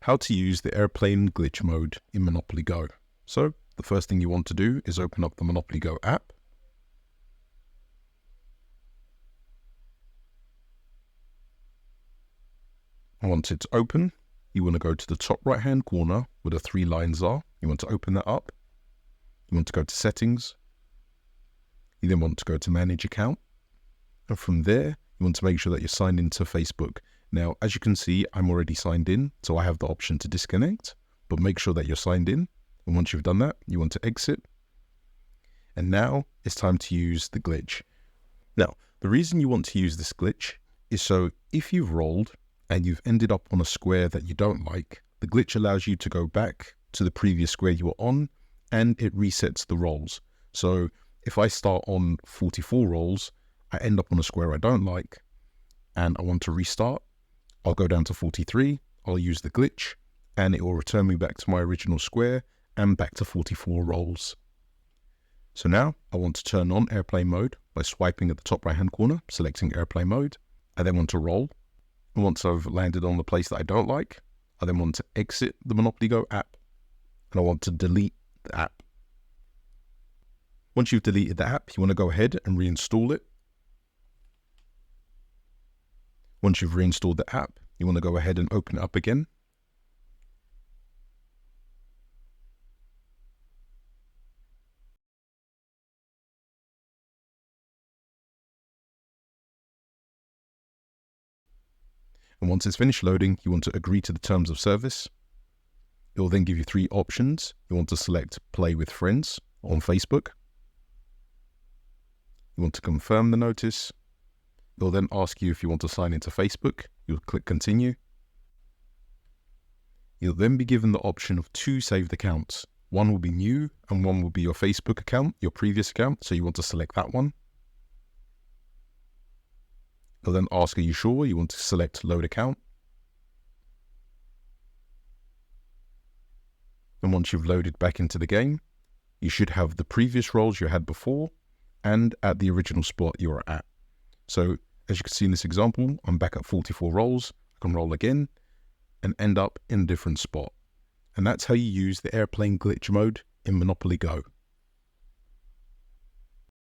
how to use the airplane glitch mode in Monopoly Go. So the first thing you want to do is open up the Monopoly Go app. Once it's open, you want to go to the top right hand corner where the 3 lines are. You want to open that up. You want to go to settings. You then want to go to manage account. And from there, you want to make sure that you're signed into Facebook. Now, as you can see, I'm already signed in, so I have the option to disconnect, but make sure that you're signed in. And once you've done that, you want to exit. And now it's time to use the glitch. Now, the reason you want to use this glitch is so if you've rolled and you've ended up on a square that you don't like, the glitch allows you to go back to the previous square you were on and it resets the rolls. So if I start on 44 rolls, I end up on a square I don't like and I want to restart, I'll go down to 43, I'll use the glitch and it will return me back to my original square and back to 44 rolls. So now I want to turn on airplane mode by swiping at the top right hand corner, selecting airplane mode. I then want to roll. And once I've landed on the place that I don't like, I then want to exit the Monopoly Go app and I want to delete the app. Once you've deleted the app, you want to go ahead and reinstall it. Once you've reinstalled the app, you want to go ahead and open it up again. And once it's finished loading, you want to agree to the terms of service. It will then give you 3 options. You want to select Play with Friends on Facebook. You want to confirm the notice. It will then ask you if you want to sign into Facebook. You'll click Continue. You'll then be given the option of 2 saved accounts. One will be new and one will be your Facebook account, your previous account. So you want to select that one. It'll then ask, are you sure? You want to select Load Account. And once you've loaded back into the game, you should have the previous rolls you had before and at the original spot you were at. So as you can see in this example, I'm back at 44 rolls. I can roll again and end up in a different spot. And that's how you use the airplane glitch mode in Monopoly Go.